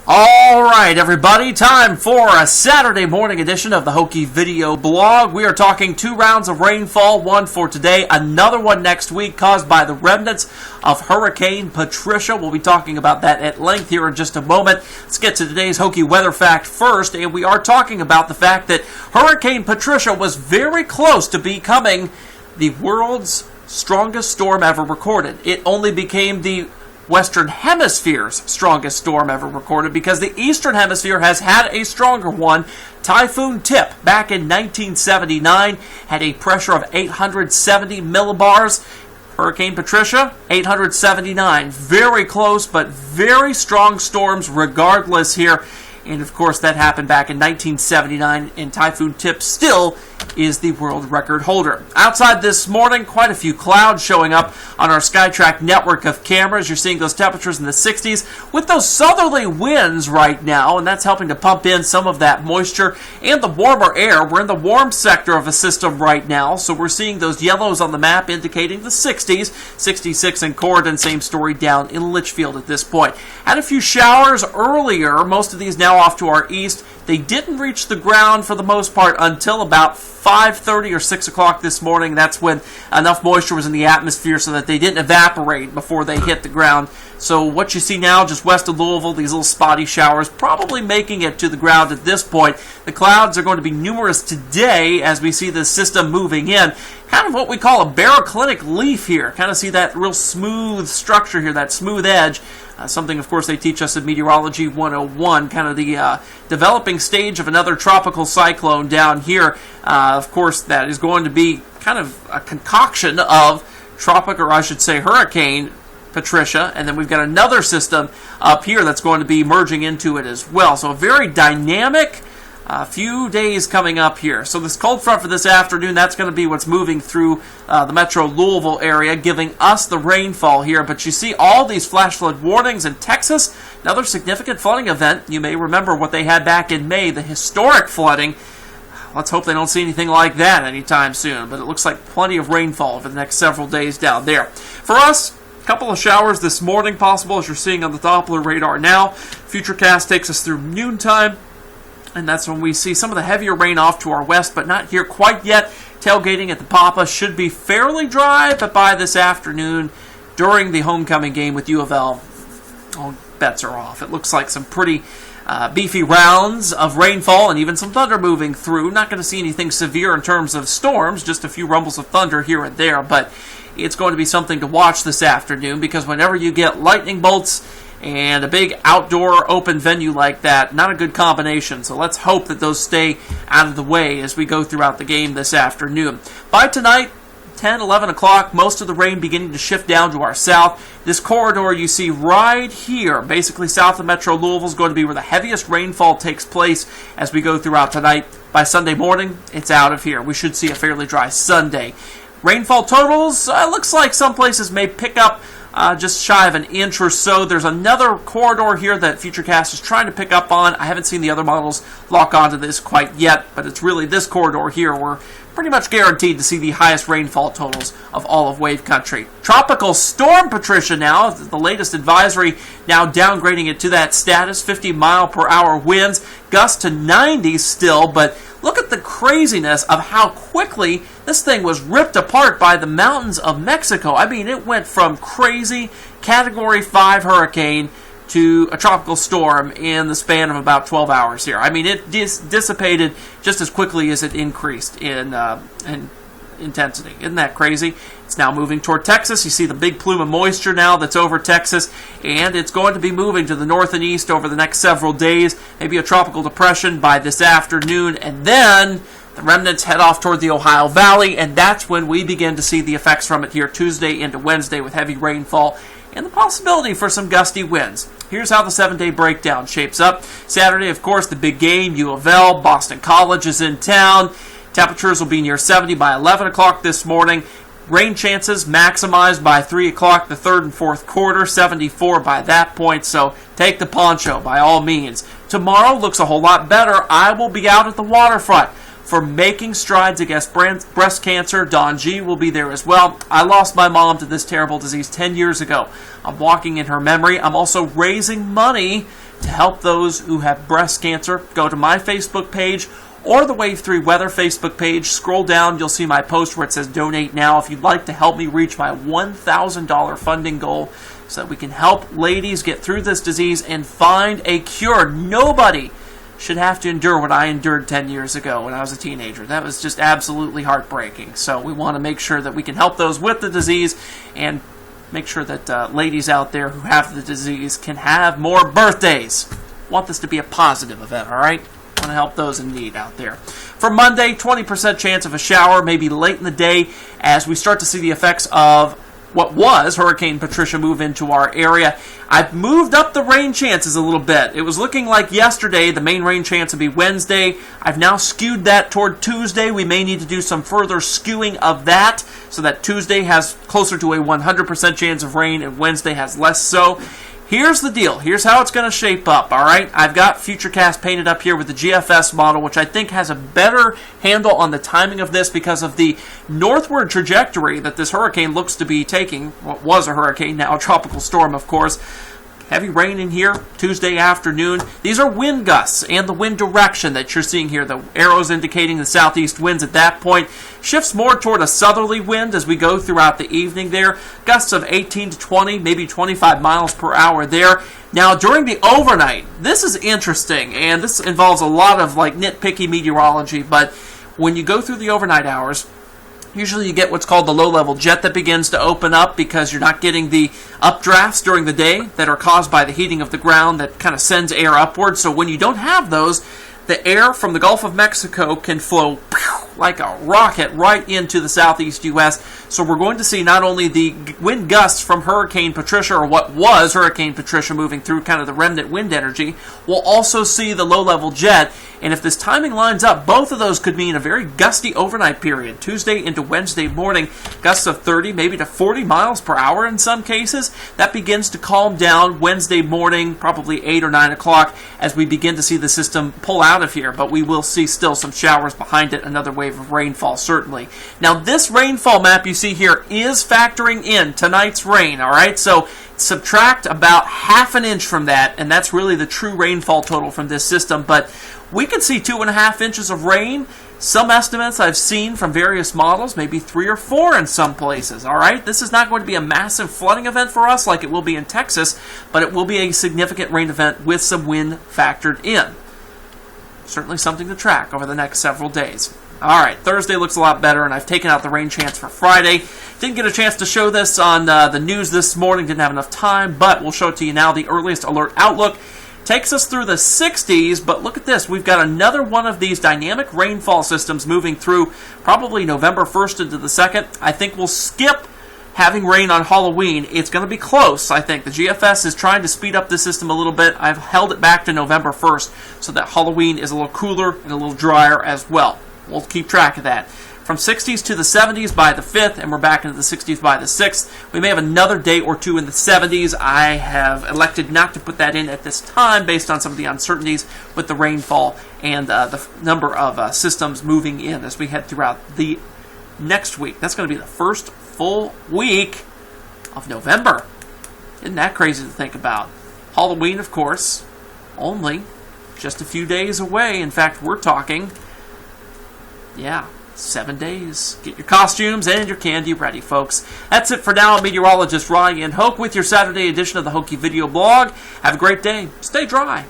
All right, everybody, time for a Saturday morning edition of the Hokey video blog. We are talking 2 rounds of rainfall, one for today, another one next week caused by the remnants of Hurricane Patricia. We'll be talking about that at length here in just a moment. Let's get to today's Hokey weather fact first, and we are talking about the fact that Hurricane Patricia was very close to becoming the world's strongest storm ever recorded. It only became the Western Hemisphere's strongest storm ever recorded because the Eastern Hemisphere has had a stronger one. Typhoon Tip, back in 1979, had a pressure of 870 millibars. Hurricane Patricia, 879. Very close, but very strong storms regardless here. And of course, that happened back in 1979, and Typhoon Tip still is the world record holder. Outside this morning, quite a few clouds showing up on our SkyTrack network of cameras. You're seeing those temperatures in the 60s with those southerly winds right now, and that's helping to pump in some of that moisture and the warmer air. We're in the warm sector of a system right now, so we're seeing those yellows on the map indicating the 60s. 66 in Corydon, same story down in Litchfield at this point. Had a few showers earlier, most of these now off to our east. They didn't reach the ground for the most part until about 5:30 or 6 o'clock this morning. That's when enough moisture was in the atmosphere so that they didn't evaporate before they hit the ground. So what you see now just west of Louisville, these little spotty showers, probably making it to the ground at this point. The clouds are going to be numerous today as we see the system moving in. Kind of what we call a baroclinic leaf here. Kind of see that real smooth structure here, that smooth edge. Something, of course, they teach us in Meteorology 101, kind of the developing stage of another tropical cyclone down here. Of course, that is going to be kind of a concoction of or I should say Hurricane Patricia, and then we've got another system up here that's going to be merging into it as well. So a very dynamic few days coming up here. So this cold front for this afternoon, that's going to be what's moving through the metro Louisville area, giving us the rainfall here. But you see all these flash flood warnings in Texas. Another significant flooding event. You may remember what they had back in May, the historic flooding. Let's hope they don't see anything like that anytime soon. But it looks like plenty of rainfall over the next several days down there. For us, a couple of showers this morning possible, as you're seeing on the Doppler radar now. Futurecast takes us through noontime. And that's when we see some of the heavier rain off to our west, but not here quite yet. Tailgating at the Papa should be fairly dry, but by this afternoon, during the homecoming game with U of L, all bets are off. It looks like some pretty beefy rounds of rainfall and even some thunder moving through. Not going to see anything severe in terms of storms, just a few rumbles of thunder here and there, but it's going to be something to watch this afternoon because whenever you get lightning bolts and a big outdoor open venue like that, not a good combination. So let's hope that those stay out of the way as we go throughout the game this afternoon. By tonight, 10, 11 o'clock, most of the rain beginning to shift down to our south. This corridor you see right here, basically south of Metro Louisville, is going to be where the heaviest rainfall takes place as we go throughout tonight. By Sunday morning, it's out of here. We should see a fairly dry Sunday. Rainfall totals, looks like some places may pick up just shy of an inch or so. There's another corridor here that Futurecast is trying to pick up on. I haven't seen the other models lock onto this quite yet, but it's really this corridor here we're pretty much guaranteed to see the highest rainfall totals of all of Wave Country. Tropical Storm Patricia now, the latest advisory now downgrading it to that status, 50 mile per hour winds, gusts to 90 still, but look at the craziness of how quickly this thing was ripped apart by the mountains of Mexico. I mean, it went from crazy Category 5 hurricane to a tropical storm in the span of about 12 hours here. I mean, it dissipated just as quickly as it increased in intensity. Isn't that crazy? It's now moving toward Texas. You see the big plume of moisture now that's over Texas, and it's going to be moving to the north and east over the next several days. Maybe a tropical depression by this afternoon, and then the remnants head off toward the Ohio Valley, and that's when we begin to see the effects from it here Tuesday into Wednesday with heavy rainfall and the possibility for some gusty winds. Here's how the 7-day breakdown shapes up. Saturday, of course, the big game, U of L, Boston College is in town. Temperatures will be near 70 by 11 o'clock this morning. Rain chances maximized by 3 o'clock the third and fourth quarter, 74 by that point, so take the poncho by all means. Tomorrow looks a whole lot better. I will be out at the waterfront for making strides against breast cancer. Don G will be there as well. I lost my mom to this terrible disease 10 years ago. I'm walking in her memory. I'm also raising money to help those who have breast cancer. Go to my Facebook page or the Wave 3 Weather Facebook page. Scroll down, you'll see my post where it says donate now if you'd like to help me reach my $1,000 funding goal so that we can help ladies get through this disease and find a cure. Nobody should have to endure what I endured 10 years ago when I was a teenager. That was just absolutely heartbreaking. So we want to make sure that we can help those with the disease and make sure that ladies out there who have the disease can have more birthdays. Want this to be a positive event, all right? Want to help those in need out there. For Monday, 20% chance of a shower, maybe late in the day, as we start to see the effects of what was Hurricane Patricia move into our area. I've moved up the rain chances a little bit. It was looking like yesterday the main rain chance would be Wednesday. I've now skewed that toward Tuesday. We may need to do some further skewing of that so that Tuesday has closer to a 100% chance of rain and Wednesday has less so. Here's the deal. Here's how it's going to shape up, all right? I've got Futurecast painted up here with the GFS model, which I think has a better handle on the timing of this because of the northward trajectory that this hurricane looks to be taking. What was a hurricane, now a tropical storm, of course. Heavy rain in here Tuesday afternoon. These are wind gusts and the wind direction that you're seeing here. The arrows indicating the southeast winds at that point shifts more toward a southerly wind as we go throughout the evening there. Gusts of 18 to 20, maybe 25 miles per hour there. Now, during the overnight, this is interesting, and this involves a lot of nitpicky meteorology, but when you go through the overnight hours, usually you get what's called the low-level jet that begins to open up because you're not getting the updrafts during the day that are caused by the heating of the ground that kind of sends air upward. So when you don't have those, the air from the Gulf of Mexico can flow like a rocket right into the southeast U.S. So we're going to see not only the wind gusts from Hurricane Patricia, or what was Hurricane Patricia moving through kind of the remnant wind energy, we'll also see the low-level jet. And if this timing lines up, both of those could mean a very gusty overnight period. Tuesday into Wednesday morning, gusts of 30, maybe to 40 miles per hour in some cases. That begins to calm down Wednesday morning, probably 8 or 9 o'clock, as we begin to see the system pull out of here. But we will see still some showers behind it, another wave of rainfall certainly. Now this rainfall map you see here is factoring in tonight's rain, all right? So subtract about half an inch from that, and that's really the true rainfall total from this system. But we could see 2.5 inches of rain. Some estimates I've seen from various models, maybe 3 or 4 in some places, all right? This is not going to be a massive flooding event for us like it will be in Texas, but it will be a significant rain event with some wind factored in. Certainly something to track over the next several days. All right, Thursday looks a lot better, and I've taken out the rain chance for Friday. Didn't get a chance to show this on the news this morning, didn't have enough time, but we'll show it to you now. The earliest alert outlook takes us through the 60s, but look at this. We've got another one of these dynamic rainfall systems moving through probably November 1st into the 2nd. I think we'll skip having rain on Halloween. It's going to be close, I think. The GFS is trying to speed up the system a little bit. I've held it back to November 1st so that Halloween is a little cooler and a little drier as well. We'll keep track of that. From 60s to the 70s by the 5th, and we're back into the 60s by the 6th. We may have another day or two in the 70s. I have elected not to put that in at this time based on some of the uncertainties with the rainfall and the number of systems moving in as we head throughout the next week. That's going to be the first full week of November. Isn't that crazy to think about? Halloween, of course, only just a few days away. In fact, we're talking 7 days. Get your costumes and your candy ready, folks. That's it for now. Meteorologist Ryan Hoke with your Saturday edition of the Hokey video blog. Have a great day. Stay dry.